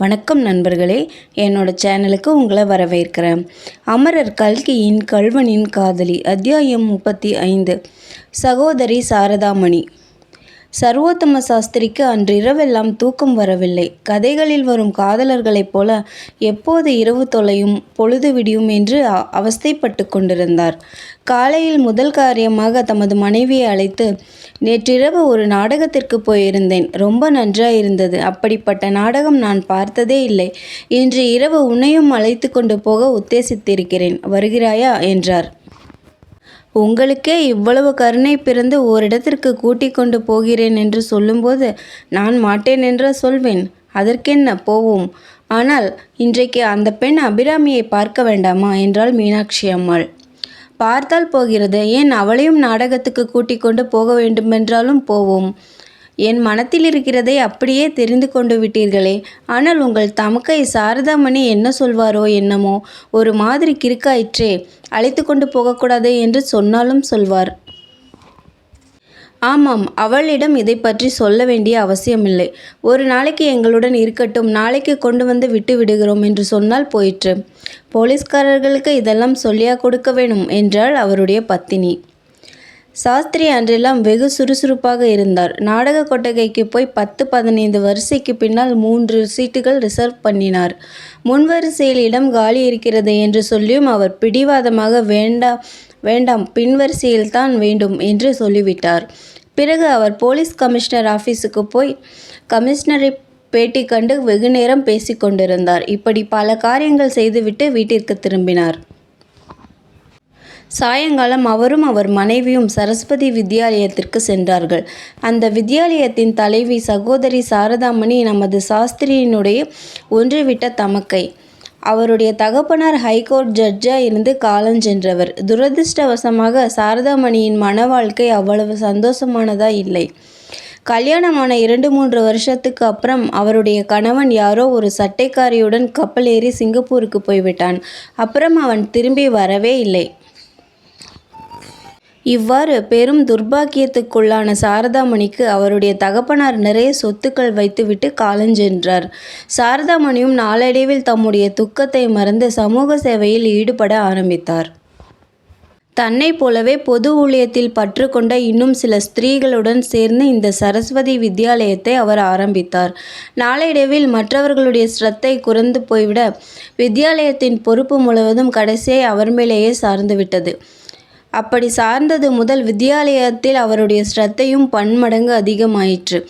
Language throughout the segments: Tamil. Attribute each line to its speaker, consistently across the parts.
Speaker 1: வணக்கம் நண்பர்களே, என்னோட சேனலுக்கு உங்களை வரவேற்கிறேன். அமரர் கல்கியின் கள்வனின் காதலி அத்தியாயம் 35. சகோதரி சாரதாமணி. சர்வோத்தம சாஸ்திரிக்கு அன்றிரவெல்லாம் தூக்கம் வரவில்லை. கதைகளில் வரும் காதலர்களைப் போல எப்போது இரவு தொலையும் பொழுது விடியும் என்று அவஸ்தைப்பட்டு கொண்டிருந்தார். காலையில் முதல் காரியமாக தமது மனைவியை அழைத்து, நேற்றிரவு ஒரு நாடகத்திற்கு போயிருந்தேன். ரொம்ப நன்றாயிருந்தது. அப்படிப்பட்ட நாடகம் நான் பார்த்ததே இல்லை. இன்று இரவு உன்னையும் அழைத்து கொண்டு போக உத்தேசித்திருக்கிறேன். வருகிறாயா என்றார். உங்களுக்கே இவ்வளவு கருணை பிறந்து ஓரிடத்திற்கு கூட்டிக் கொண்டு போகிறேன் என்று சொல்லும்போது நான் மாட்டேன் என்றா சொல்வேன்? அதற்கென்ன, போவோம். ஆனால் இன்றைக்கு அந்த பெண் அபிராமியை பார்க்க வேண்டாமா என்றாள் மீனாட்சி அம்மாள். பார்த்தால் போகிறது, ஏன் அவளையும் நாடகத்துக்கு கூட்டிக் கொண்டு போக வேண்டுமென்றாலும் போவோம். என் மனத்தில் இருக்கிறதை அப்படியே தெரிந்து கொண்டு விட்டீர்களே. ஆனால் உங்கள் தமக்கை சாரதாமணி என்ன சொல்வாரோ என்னமோ, ஒரு மாதிரி கிறுக்காயிற்றே. அழைத்து கொண்டு போகக்கூடாது என்று சொன்னாலும் சொல்வார். ஆமாம், அவளிடம் இதை பற்றி சொல்ல வேண்டிய அவசியமில்லை. ஒரு நாளைக்கு எங்களுடன் இருக்கட்டும், நாளைக்கு கொண்டு வந்து விட்டு விடுகிறோம் என்று சொன்னால் போயிற்று. போலீஸ்காரர்களுக்கு இதெல்லாம் சொல்லியா கொடுக்க வேணும் என்றாள் அவருடைய பத்தினி. சாஸ்திரி அன்றெல்லாம் வெகு சுறுசுறுப்பாக இருந்தார். நாடக கொட்டகைக்கு போய் 10-15 வரிசைக்கு பின்னால் 3 சீட்டுகள் ரிசர்வ் பண்ணினார். முன்வரிசையில் இடம் காலி இருக்கிறது என்று சொல்லியும் அவர் பிடிவாதமாக வேண்டாம், பின்வரிசையில்தான் வேண்டும் என்று சொல்லிவிட்டார். பிறகு அவர் போலீஸ் கமிஷனர் ஆஃபீஸுக்கு போய் கமிஷனரை பேட்டி கண்டு வெகு நேரம் பேசி கொண்டிருந்தார். இப்படி பல காரியங்கள் செய்துவிட்டு வீட்டிற்கு திரும்பினார். சாயங்காலம் அவரும் அவர் மனைவியும் சரஸ்வதி வித்யாலயத்திற்கு சென்றார்கள். அந்த வித்யாலயத்தின் தலைவி சகோதரி சாரதாமணி நமது சாஸ்திரியினுடைய ஒன்றுவிட்ட தமக்கை. அவருடைய தகப்பனார் ஹைகோர்ட் ஜட்ஜாக இருந்து காலஞ்சென்றவர். துரதிருஷ்டவசமாக சாரதாமணியின் மன வாழ்க்கை அவ்வளவு சந்தோஷமானதா இல்லை. கல்யாணமான 2-3 வருஷத்துக்கு அப்புறம் அவருடைய கணவன் யாரோ ஒரு சட்டைக்காரியுடன் கப்பல் ஏறி சிங்கப்பூருக்கு போய்விட்டான். அப்புறம் அவன் திரும்பி வரவே இல்லை. இவ்வாறு பெரும் துர்பாக்கியத்துக்குள்ளான சாரதாமணிக்கு அவருடைய தகப்பனார் நிறைய சொத்துக்கள் வைத்துவிட்டு காலஞ்சென்றார். சாரதாமணியும் நாளடைவில் தம்முடைய துக்கத்தை மறந்து சமூக சேவையில் ஈடுபட ஆரம்பித்தார். தன்னை போலவே பொது ஊழியத்தில் பற்று கொண்ட இன்னும் சில ஸ்திரீகளுடன் சேர்ந்து இந்த சரஸ்வதி வித்யாலயத்தை அவர் ஆரம்பித்தார். நாளடைவில் மற்றவர்களுடைய ஸ்ரத்தை குறைந்து போய்விட வித்யாலயத்தின் பொறுப்பு முழுவதும் கடைசியை அவர் மேலேயே சார்ந்துவிட்டது. அப்படி சார்ந்தது முதல் வித்யாலயத்தில் அவருடைய ஸ்ரத்தையும் பன்மடங்கு அதிகமாயிற்று.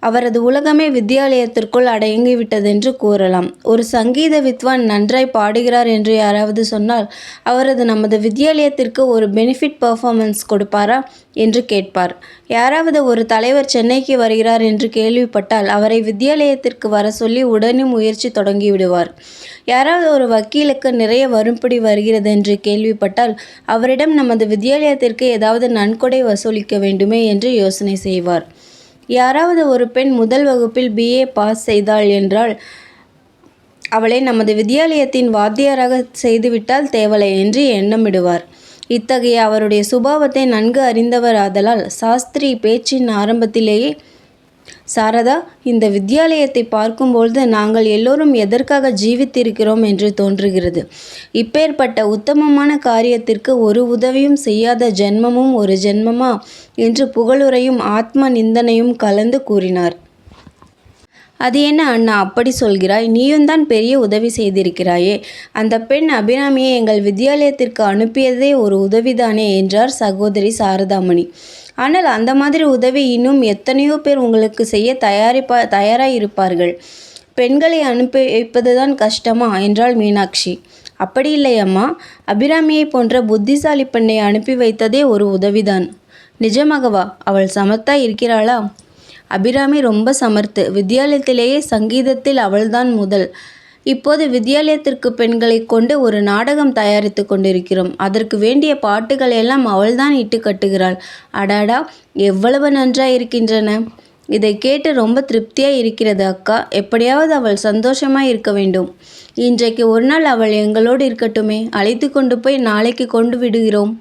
Speaker 1: அவரது உலகமே வித்யாலயத்திற்குள் அடங்கிவிட்டதென்று கூறலாம். ஒரு சங்கீத வித்வான் நன்றாய் பாடுகிறார் என்று யாராவது சொன்னால், அவரது நமது வித்யாலயத்திற்கு ஒரு பெனிஃபிட் பெர்ஃபார்மன்ஸ் கொடுப்பாரா என்று கேட்பார். யாராவது ஒரு தலைவர் சென்னைக்கு வருகிறார் என்று கேள்விப்பட்டால் அவரை வித்யாலயத்திற்கு வர சொல்லி உடனே முயற்சி தொடங்கிவிடுவார். யாராவது ஒரு வக்கீலுக்கு நிறைய வரும்படி வருகிறது என்று கேள்விப்பட்டால் அவரிடம் நமது வித்யாலயத்திற்கு ஏதாவது நன்கொடை வசூலிக்க வேண்டுமே என்று யோசனை செய்வார். யாராவது ஒரு பெண் முதல் வகுப்பில் BA பாஸ் செய்தாள் என்றால் அவளை நமது வித்யாலயத்தின் வாத்தியாராக செய்துவிட்டால் தேவலை என்று எண்ணமிடுவார். இத்தகைய அவருடைய சுபாவத்தை நன்கு அறிந்தவர் ஆதலால் சாஸ்திரி பேச்சின் ஆரம்பத்திலேயே, சாரதா, இந்த வித்யாலயத்தை பார்க்கும்பொழுது நாங்கள் எல்லோரும் எதற்காக ஜீவித்திருக்கிறோம் என்று தோன்றுகிறது. இப்பேற்பட்ட உத்தமமான காரியத்திற்கு ஒரு உதவியும் செய்யாத ஜென்மமும் ஒரு ஜென்மமா என்று புகழுரையும் ஆத்ம நிந்தனையும் கலந்து கூறினார். அது என்ன அண்ணா அப்படி சொல்கிறாய்? நீயும்தான் பெரிய உதவி செய்திருக்கிறாயே. அந்த பெண் அபிராமியை எங்கள் வித்யாலயத்திற்கு அனுப்பியதே ஒரு உதவிதானே என்றார் சகோதரி சாரதாமணி. ஆனால் அந்த மாதிரி உதவி இன்னும் எத்தனையோ பேர் உங்களுக்கு செய்ய தயாராயிருப்பார்கள். பெண்களை அனுப்பி வைப்பதுதான் கஷ்டமா என்றாள் மீனாட்சி. அப்படி இல்லை அம்மா, அபிராமியை போன்ற புத்திசாலி பெண்ணை அனுப்பி வைத்ததே ஒரு உதவிதான். நிஜமாகவா? அவள் சமத்தா இருக்கிறாளா? அபிராமி ரொம்ப சமர்த்து. வித்யாலயத்திலேயே சங்கீதத்தில் அவள்தான் முதல். இப்போது வித்யாலயத்திற்கு பெண்களை கொண்டு ஒரு நாடகம் தயாரித்து கொண்டிருக்கிறோம். அதற்கு வேண்டிய பாட்டுகள் எல்லாம் அவள்தான் இட்டு கட்டுகிறாள். அடாடா, எவ்வளவு நன்றாயிருக்கின்றன! இதை கேட்டு ரொம்ப திருப்தியாக இருக்கிறது அக்கா. எப்படியாவது அவள் சந்தோஷமாக இருக்க வேண்டும். இன்றைக்கு ஒரு நாள் அவள் எங்களோடு இருக்கட்டுமே. அழைத்து கொண்டு போய் நாளைக்கு கொண்டு விடுகிறோம்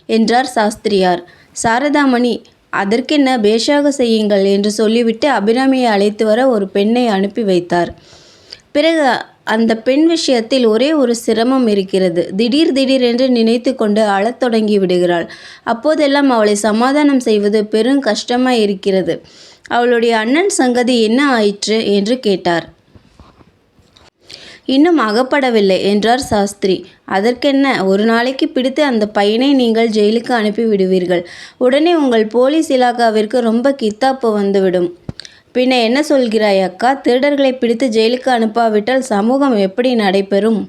Speaker 1: என்றார் சாஸ்திரியார். சாரதாமணி, அதற்கென்ன, பேஷாக செய்யுங்கள் என்று சொல்லிவிட்டு அபிராமியை அழைத்து வர ஒரு பெண்ணை அனுப்பி வைத்தார். பிறகு அந்த பெண் விஷயத்தில் ஒரே ஒரு சிரமம் இருக்கிறது. திடீரென்று நினைத்து கொண்டு அழத் தொடங்கி விடுகிறாள். அப்போதெல்லாம் அவளை சமாதானம் செய்வது பெரும் கஷ்டமாய் இருக்கிறது. அவளுடைய அண்ணன் சங்கதி என்ன ஆயிற்று என்று கேட்டார். இன்னும் அகப்படவில்லை என்றார் சாஸ்திரி. அதற்கென்ன, ஒரு நாளைக்கு பிடித்து அந்த பையனை நீங்கள் ஜெயிலுக்கு அனுப்பி விடுவீர்கள். உடனே உங்கள் போலீஸ் இலாக்காவிற்கு ரொம்ப கித்தாப்பு வந்துவிடும். பின்ன என்ன சொல்கிறாய் அக்கா? திருடர்களை பிடித்து ஜெயிலுக்கு அனுப்பாவிட்டால் சமூகம் எப்படி நடைபெறும்?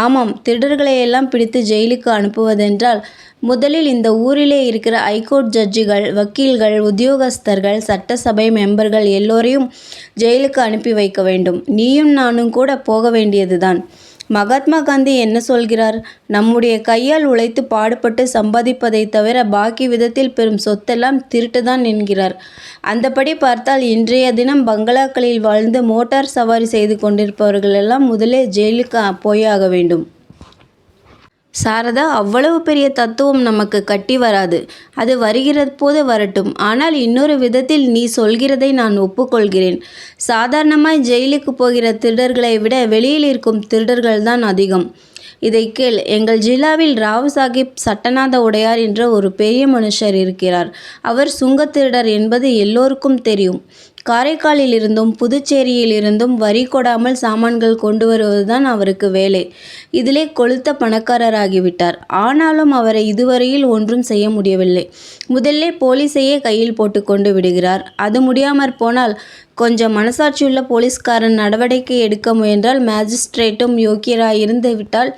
Speaker 1: ஆமாம், திருடர்களையெல்லாம் பிடித்து ஜெயிலுக்கு அனுப்புவதென்றால் முதலில் இந்த ஊரிலே இருக்கிற ஐகோர்ட் ஜட்ஜிகள், வக்கீல்கள், உத்தியோகஸ்தர்கள், சட்டசபை மெம்பர்கள் எல்லோரையும் ஜெயிலுக்கு அனுப்பி வைக்க வேண்டும். நீயும் நானும் கூட போக வேண்டியதுதான். மகாத்மா காந்தி என்ன சொல்கிறார்? நம்முடைய கையால் உழைத்து பாடுபட்டு சம்பாதிப்பதை தவிர பாக்கி விதத்தில் பெறும் சொத்தெல்லாம் திருட்டுதான் என்கிறார். அந்தபடி பார்த்தால் இன்றைய தினம் பங்களாக்களில் வாழ்ந்து மோட்டார் சவாரி செய்து கொண்டிருப்பவர்களெல்லாம் முதலே ஜெயிலுக்கு போயாக வேண்டும். சாரதா, அவ்வளவு பெரிய தத்துவம் நமக்கு கட்டி வராது. அது வருகிற போது வரட்டும். ஆனால் இன்னொரு விதத்தில் நீ சொல்கிறதை நான் ஒப்புக்கொள்கிறேன். சாதாரணமாய் ஜெயிலுக்கு போகிற திருடர்களை விட வெளியில் இருக்கும் திருடர்கள்தான் அதிகம். இதை கேள். எங்கள் ஜில்லாவில் ராவ் சாஹிப் சட்டநாத உடையார் என்ற ஒரு பெரிய மனுஷர் இருக்கிறார். அவர் சுங்கத் திருடர் என்பது எல்லோருக்கும் தெரியும். காரைக்காலில் இருந்தும் புதுச்சேரியில் இருந்தும் வரி கொடாமல் சாமான்கள் கொண்டு வருவதுதான் அவருக்கு வேலை. இதிலே கொழுத்த பணக்காரராகிவிட்டார். ஆனாலும் அவரை இதுவரையில் ஒன்றும் செய்ய முடியவில்லை. முதல்ல போலீஸையே கையில் போட்டு கொண்டு விடுகிறார். அது முடியாமற் போனால் கொஞ்சம் மனசாட்சியுள்ள போலீஸ்காரன் நடவடிக்கை எடுக்க முயன்றால் மேஜிஸ்ட்ரேட்டும் யோக்கியராயிருந்து விட்டால்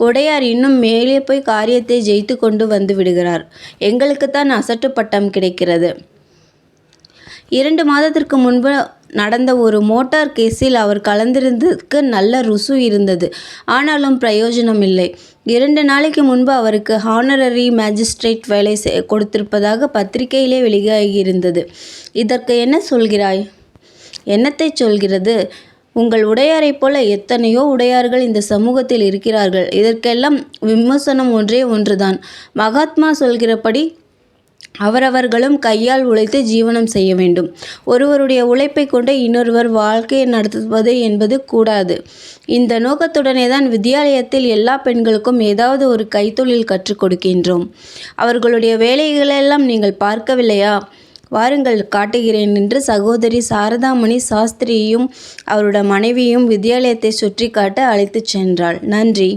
Speaker 1: உடையார் இன்னும் மேலே போய் காரியத்தை ஜெயித்து கொண்டு வந்து விடுகிறார். எங்களுக்குத்தான் அசட்டு பட்டம் கிடைக்கிறது. 2 மாதத்திற்கு முன்பு நடந்த ஒரு மோட்டார் கேஸில் அவர் கலந்திருந்ததுக்கு நல்ல ருசு இருந்தது. ஆனாலும் பிரயோஜனம் இல்லை. 2 நாளைக்கு முன்பு அவருக்கு ஹானரரி மேஜிஸ்ட்ரேட் வேலை கொடுத்திருப்பதாக பத்திரிகையிலே வெளியாகியிருந்தது. இதற்கு என்ன சொல்கிறாய்? என்னத்தை சொல்கிறது? உங்கள் உடையாரைப் போல எத்தனையோ உடையார்கள் இந்த சமூகத்தில் இருக்கிறார்கள். இதற்கெல்லாம் விமர்சனம் ஒன்றே ஒன்றுதான். மகாத்மா சொல்கிறபடி அவரவர்களும் கையால் உழைத்து ஜீவனம் செய்ய வேண்டும். ஒருவருடைய உழைப்பை கொண்டு இன்னொருவர் வாழ்க்கையை நடத்துவது என்பது கூடாது. இந்த நோக்கத்துடனே தான் வித்யாலயத்தில் எல்லா பெண்களுக்கும் ஏதாவது ஒரு கைத்தொழில் கற்றுக் கொடுக்கின்றோம். அவர்களுடைய வேலைகளெல்லாம் நீங்கள் பார்க்கவில்லையா? வாருங்கள், காட்டுகிறேன் என்று சகோதரி சாரதாமணி சாஸ்திரியையும் அவருடைய மனைவியையும் வித்யாலயத்தை சுற்றி காட்ட அழைத்துச் சென்றாள். நன்றி.